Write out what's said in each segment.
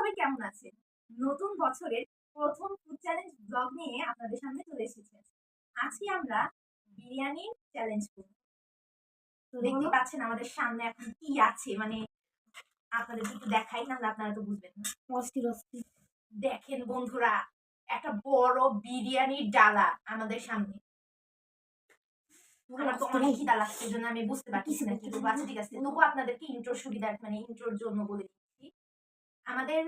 সবাই কেমন আছেন? নতুন বছরের প্রথম ফুড চ্যালেঞ্জ ব্লগ নিয়ে আপনাদের সামনে চলে এসেছি। আজকে আমরা বিরিয়ানির চ্যালেঞ্জ করব। তো দেখতে পাচ্ছেন আমাদের সামনে এখন কি আছে, মানে আপনাদের একটু দেখাই, নাহলে আপনারা তো বুঝবেন না। অস্থির অস্থির দেখেন বন্ধুরা, একটা বড় বিরিয়ানির ডালা আমাদের সামনে। আমার তো অনেক খিদা লাগছে, এজন্য আমি বুঝতে পারতেছি না কি করবো। আচ্ছা ঠিক আছে, তবু আপনাদেরকে ইন্ট্রোর সুবিধার, মানে ইন্ট্রোর জন্য বলে দিচ্ছি। আমাদের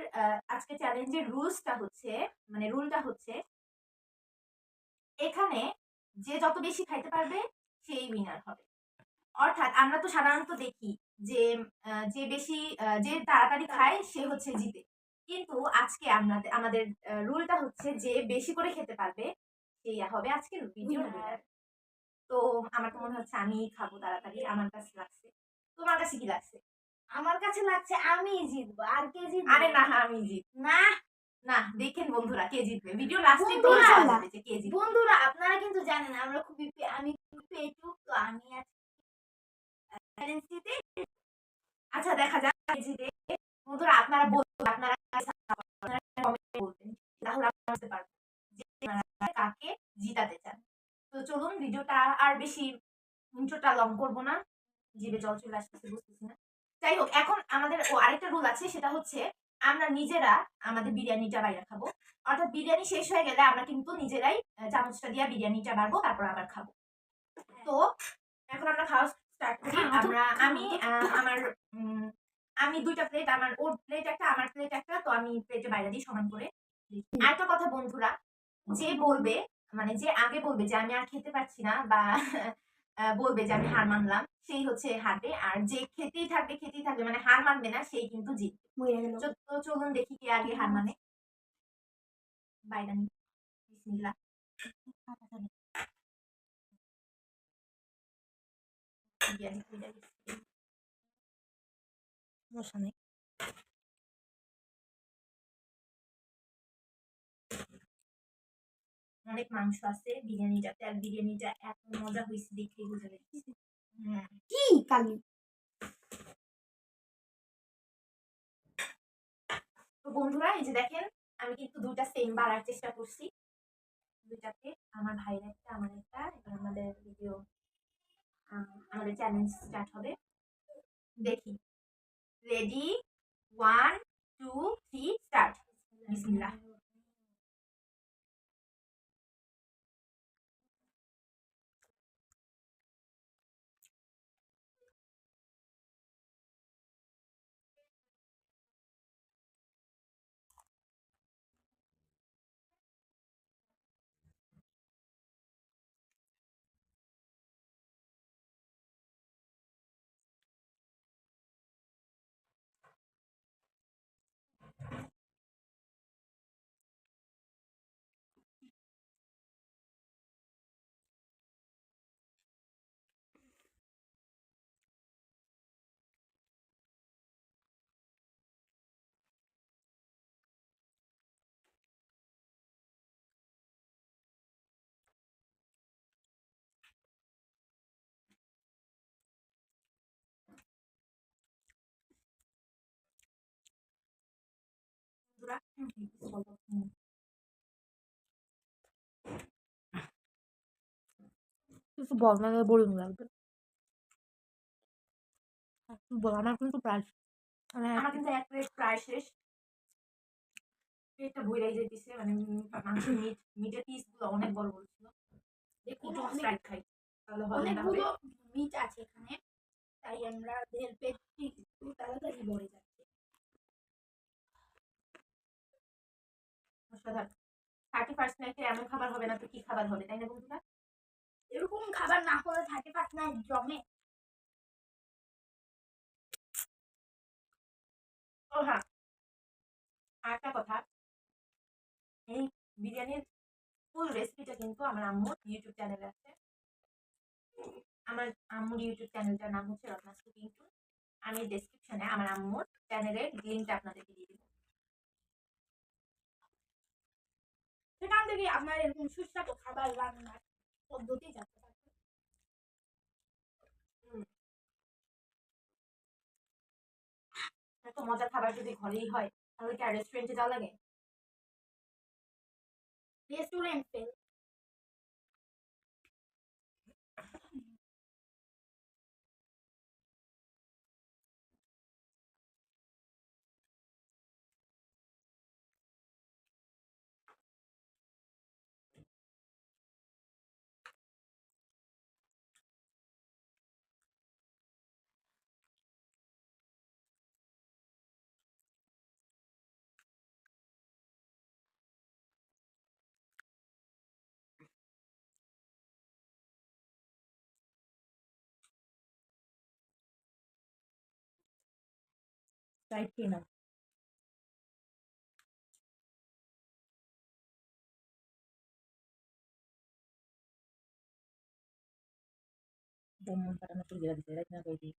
আজকে চ্যালেঞ্জের রুলটা হচ্ছে এখানে যে যত বেশি খাইতে পারবে সেই উইনার হবে। অর্থাৎ আমরা তো সাধারণত দেখি যে যে বেশি যে তাড়াতাড়ি খায় সে হচ্ছে জিতে, কিন্তু আজকে আমাদের রুলটা হচ্ছে যে বেশি করে খেতে পারবে সেই হবে আজকের ভিডিওর উইনার। তো আমার তো মনে হচ্ছে আমি খাবো তাড়াতাড়ি, আমার কাছে লাগছে। তোমার কাছে কি লাগছে? আমার কাছে লাগছে আমি জিতবো। আর কে জিতবে? আরে না, আমি জিত না না। দেখেন বন্ধুরা কে জিতবে, ভিডিও লাস্টে তো বন্ধুরা, জানা যাবে যে কে জিতবে। বন্ধুরা আপনারা কিন্তু জানেন আমরা আমি খুবই পেটুক, তো আমি চ্যালেঞ্জ দিতে। আচ্ছা দেখা যাক কে জিতে। বন্ধুরা আপনারা বলুন, আপনারা কমেন্টে বলবেন, তাহলে আমরা বুঝতে পারবো যে আপনারা কাকে জিতাতে চান। তো চলুন, ভিডিওটা আর বেশি ইন্ট্রোটা লং করব না, জিভে জল চলে আসতেছে, বুঝতেছি না। যাই হোক, এখন আমাদের আরেকটা রুল আছে, সেটা হচ্ছে আমরা নিজেরা আমাদের বিরিয়ানিটা বাইরে খাবো। অর্থাৎ বিরিয়ানি শেষ হয়ে গেলে আমরা কিন্তু নিজেরাই চামচটা দিয়ে বিরিয়ানিটা বাড়বো, তারপর আবার খাবো। তো এখন আমরা খাওয়া স্টার্ট করি। আমি দুইটা প্লেট, ওর প্লেট একটা, আমার প্লেট একটা, তো আমি প্লেটে বাইরে দিই সমান করে। আরেকটা কথা বন্ধুরা, যে বলবে, মানে যে আগে বলবে যে আমি আর খেতে পারছি না, বা বলবে যে আমি হার মানলাম, সেই হচ্ছে হারবে। আর যে খেতেই থাকবে মানে হার মানবে না, সেই কিন্তু জিতবে। তো চলুন দেখি কে আগে হার মানে। বাইরে বিসমিল্লাহ। সমস্যা নেই। অনেক মাংস আছে বিরিয়ানিটাতে, আর বিরিয়ানিটা এত মজা হয়েছে দেখে বুঝে গেছি। কি কালি তো বন্ধুরা এই যে দেখেন, আমি কিন্তু দুইটা সেম বাড়ার চেষ্টা করছি। দুইটাতে আমার ভাইয়ের একটা, আমার একটা। এবার আমাদের চ্যালেঞ্জ স্টার্ট হবে। দেখি, রেডি, 1 2 3 স্টার্ট। বিসমিল্লাহ। বন্ধুরা কিছু বল, মানে বোরিং লাগবে। বল, আমার কিন্তু প্রায় আমার কিন্তু এক প্লেট প্রায় শেষ। পেটটা ভইরাই যাইতেছে, মানে মাংসের মিটের পিস গুলো অনেক বড় বড় ছিল। দেখি একটু স্প্রাইট খাই, তাহলে হবে না হবে। অনেকগুলো মিট আছে এখানে, তাই আমরা পেট একটু তাড়াতাড়ি ভরে যাচ্ছে। অসাধারণ। 31st নাইটে এমন খাবার হবে না তো কি খাবার হবে, তাই না বন্ধুরা? এরকম খাবার না হলে 31st নাইট জমে। ও হ্যাঁ, আরেকটা কথা, এই বিরিয়ানির ফুল রেসিপিটা কিন্তু আমার আম্মুর ইউটিউব চ্যানেলে আছে। আমার আম্মুর ইউটিউব চ্যানেলটার নাম হচ্ছে রত্নাস কুকিং টু। আমি ডেসক্রিপশনে আমার আম্মুর চ্যানেলের লিঙ্কটা আপনাদেরকে দিয়ে দিব। সেখান থেকে আপনার এরকম সুস্বাদু খাবার রান্নার পদ্ধতি জানতে পারবেন। এত মজার খাবার যদি ঘরেই হয় তাহলে কি আর রেস্টুরেন্টে যাওয়া লাগে? Restaurant fail. রাইট কি না? Bumbu para masuk gila bisa na kayo di.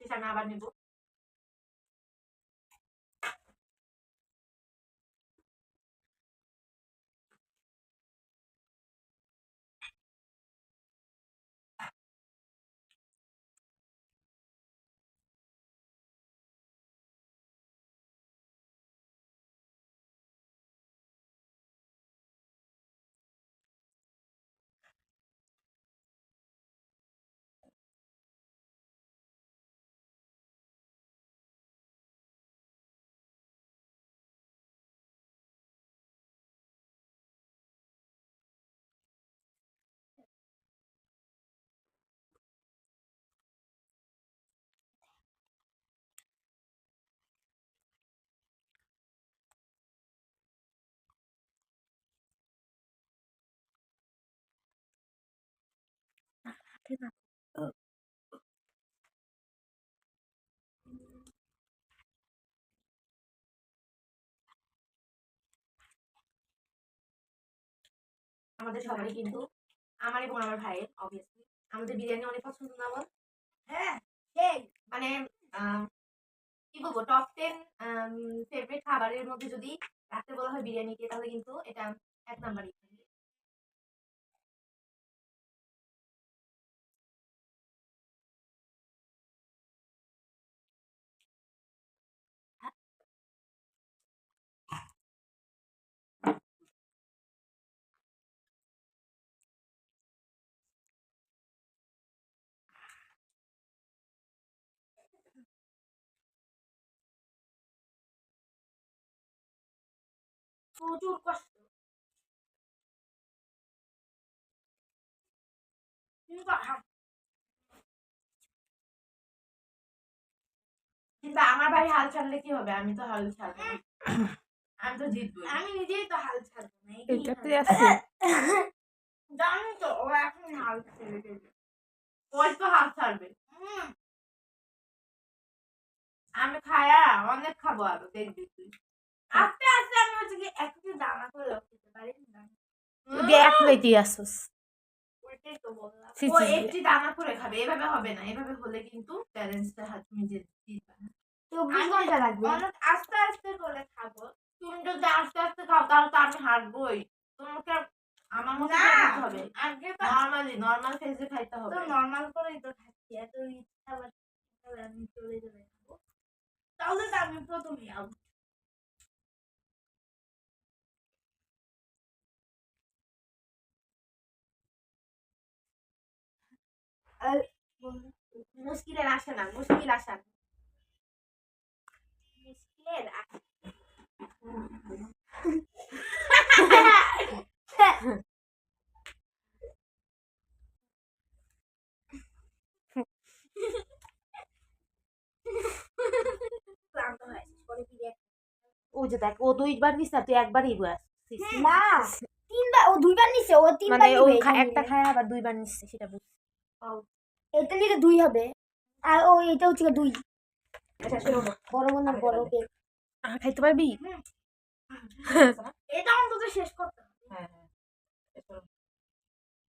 Sana aban niyo. আমাদের সবারই কিন্তু আমার এবং আমার ভাইয়ের অবভিয়াসলি আমাদের বিরিয়ানি অনেক পছন্দ না বল? হ্যাঁ সেই মানে কি বলবো টপ 10 ফেভারিট খাবারের মধ্যে যদি রাখতে বলা হয় বিরিয়ানিকে তাহলে কিন্তু এটা এক নাম্বারই। প্রচুর কষ্ট। কিন্তু আমার ভাই হাল ছাড়লে কি হবে? আমি তো হাল ছাড়বো না। আমি তো জিতবো। আমি নিজেই তো হাল ছাড়বো না। এটাতে আছে জানি তো ও এখন হাল ছেড়ে দেবে। ওই তো হাল ছাড়বে। হুম, আমি খায়া অনেক খাবো আরো দেখবি তুই। আস্তে আস্তে আমি হচ্ছে কি একটু দানা করে খেতে পারি না। তুই এক প্লেটই আসুস ওইটাই তো বললাম। ছি, ও ছি, ছি। একটি দানা করে খাবে এভাবে হবে না। এভাবে হলে কিন্তু চ্যালেঞ্জটা হাত তুমি জিতবে না। 24 ঘন্টা লাগবে। অনেক আস্তে আস্তে করে খাবো। তুমি যদি আস্তে আস্তে খাও তাহলে তো আমি হারবোই। তোমাকে আমার মতো না, খেতে হবে। আগে তো নরমাল ফেজে খাইতে হবে। তো নরমাল করেই তো খাচ্ছি। এত ইচ্ছা আবার আমি চলে চলে খাবো। তাহলে তো আমি প্রথমেই আউট। আর মুশকিলের আসে না, মুশকিল আসা না। মুশকিলের ক্লান্ত হয়ে আছিস পরে ফিরে ও যে দেখ ও দুইবার নিস না তুই একবারই বস না 3বার ও 2বার নিছে ও 3বার মানে ও নিবে একটা খায় আবার দুইবার নিচ্ছে সেটা বুঝ এটা নিলে 2 হবে আর ও এটা হচ্ছে 2 আচ্ছা শোনো বড় মনে বড় কেক খাইতে পারবি এটা অন্তত শেষ করতে হবে হ্যাঁ হ্যাঁ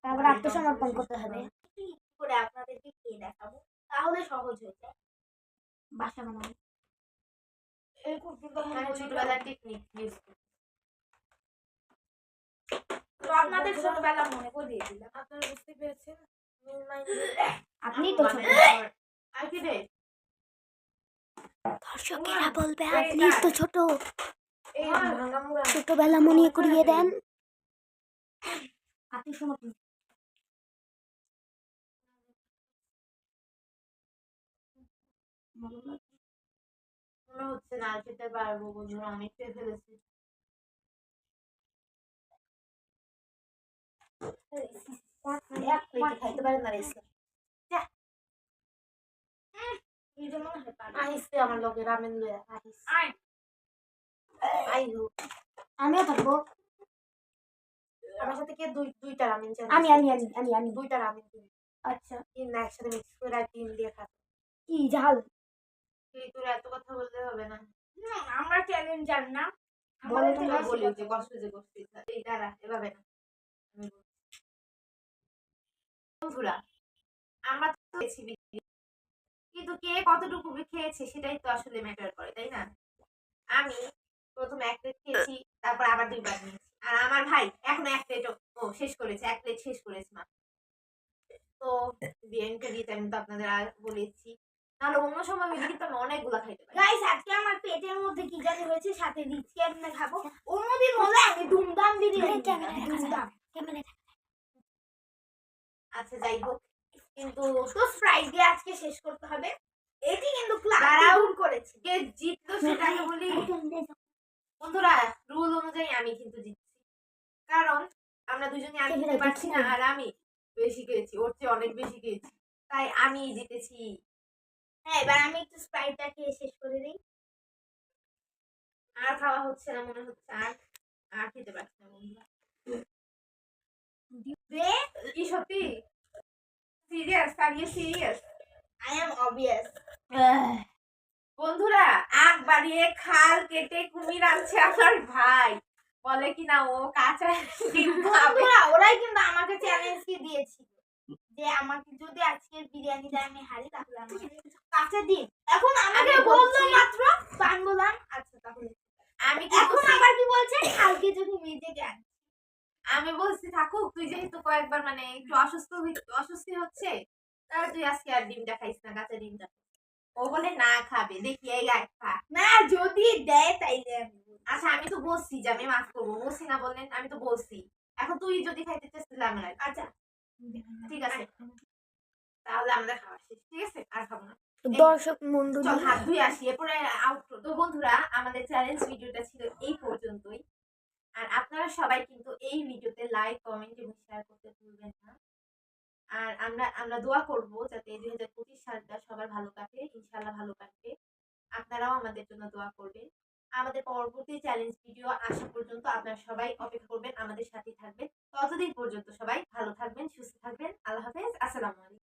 তারপর আত্মসমর্পণ করতে হবে কি করে আপনাদেরকে খেয়ে দেখাবো তাহলে সহজ হয়ে যায় বাসা বানাবো। মানে ছোটবেলার টেকনিক ইউজ করি। তো আপনাদের ছোটবেলা মনে করিয়ে দিলাম। আপনারা বুঝতে পেরেছেন? আপনি তো ছোট। আর কি রে? দর্শকেরা বলবে এই আপনি তার। তো ছোট। এই ভাঙা মুড়া ছোটবেলা মনে করিয়ে দেন। আপনি শোনো তুমি। মনে হচ্ছে না আর খেতে পারবো, বন্ধুরা অনেক খেয়ে ফেলেছি। এক প্লেটে খাইতে পারেন না রেসে। আহিসে আমার লগে রামেন লইয়া আহিস। আইহু আমিও থাকবো। আমার সাথে কে দুইটা রামেন চাই? আমি দুইটা রামেন দিন। আচ্ছা তিন না একসাথে মিক্স করে আর ডিম দিয়ে খাবো। কি ঝাল? তুই তোর এত কথা বলতে হবে না। আমরা চ্যালেঞ্জার না। বলে তো বলি যে কষ্ট যে করছিস। এই দাঁড়া, এভাবে না। আমি বলছি। বন্ধুরা, আমরা তো খেয়েছি বিরিয়ানি, কিন্তু কে কতটুকু খেয়েছে সেটাই তো আসলে ম্যাটার করে, তাই না? আমি প্রথমে এক প্লেট খেয়েছি, তারপর আবার 2 বার নিয়েছি। আর আমার ভাই এখনো এক প্লেট শেষ করেছে, এক প্লেট শেষ করেছে মা। তো বিরিয়ানিটা দিতে আমি তো আপনাদের আর বলেছি, তাহলে অন্য সময় হলে কিন্তু আমি অনেকগুলা খাইতে পারি। গাইস আজকে আমার পেটের মধ্যে কি জানি হয়েছে, সাথে দিচ্ছি আমি খাবো। অন্যদিন হলে আমি দুমদাম বিরিয়ানি দুমদাম। আচ্ছা যাই হোক, কিন্তু তো ফ্রাইডে আজকে শেষ করতে হবে। এটি কিন্তু দাঁড়াও। ক্লাস করেছে। কে জিতলো সেটাকে বলি। বন্ধুরা, রুল অনুযায়ী আমি কিন্তু জিতছি, কারণ আমরা দুজনে আর খেতে পারছি না, আর আমি বেশি খেয়েছি, ওর চেয়ে অনেক বেশি খেয়েছি, তাই আমি জিতেছি। হ্যাঁ, এবার আমি একটু স্প্রাইটটা খেয়ে শেষ করে দিই। আর খাওয়া হচ্ছে না মনে হচ্ছে, আর আর খেতে পারছি না বন্ধুরা। রে কি সত্যি? Serious? Are you serious? I am obvious. বন্ধুরা, আগ বাড়িয়ে খাল কেটে কুমির আনছে আমার ভাই, বলে কিনা ও কাঁচা ডিম খাবে। বন্ধুরা, ওরাই কিন্তু আমাকে চ্যালেঞ্জ দিয়েছিল যে আমাকে যদি আজকের বিরিয়ানিটা আমি হারি তাহলে আমাকে কাঁচা ডিম। এখন আমাকে আমি বললো বলছি- মাত্র, তো আমি বললাম আচ্ছা তাহলে। আমি কি এখন বলছি? আবার কি বলছে, কালকে যদি মেজে যান। আমি বলছি থাকুক, তুই যেহেতু কয়েকবার মানে একটু অস্বস্তি হচ্ছে, তাহলে তুই আজকে আর ডিমটা খাইস না, কাঁচা ডিমটা। ও বলে না খাবে, দেখি এই আয় খা। না যদি দেয় তাইলে আমি বলবো। আচ্ছা আমি তো বলছি যে আমি মাফ করবো, বলছি না বললেন? আমি তো বলছি, এখন তুই যদি খাইতে চাস তাহলে আমার আর। আচ্ছা ঠিক আছে, তাহলে আমরা খাওয়া শেষ, ঠিক আছে? আর খাবো না। দর্শক মন্ডলী, চল হাত ধুয়ে আসি, এরপরে আউটরো। তো বন্ধুরা, আমাদের চ্যালেঞ্জ ভিডিওটা ছিল এই পর্যন্তই। আর আপনারা সবাই কিন্তু এই ভিডিওতে লাইক, কমেন্ট এবং শেয়ার করতে ভুলবেন না। আর আমরা দোয়া করব যাতে 2025 সালটা সবার ভালো কাটে, ইনশাআল্লাহ ভালো কাটবে। আপনারাও আমাদের জন্য দোয়া করবেন। আমাদের পরবর্তী চ্যালেঞ্জ ভিডিও আসা পর্যন্ত আপনারা সবাই অপেক্ষা করবেন, আমাদের সাথে থাকবেন। ততদিন পর্যন্ত সবাই ভালো থাকবেন, সুস্থ থাকবেন। আল্লাহ হাফেজ, আসসালামু আলাইকুম।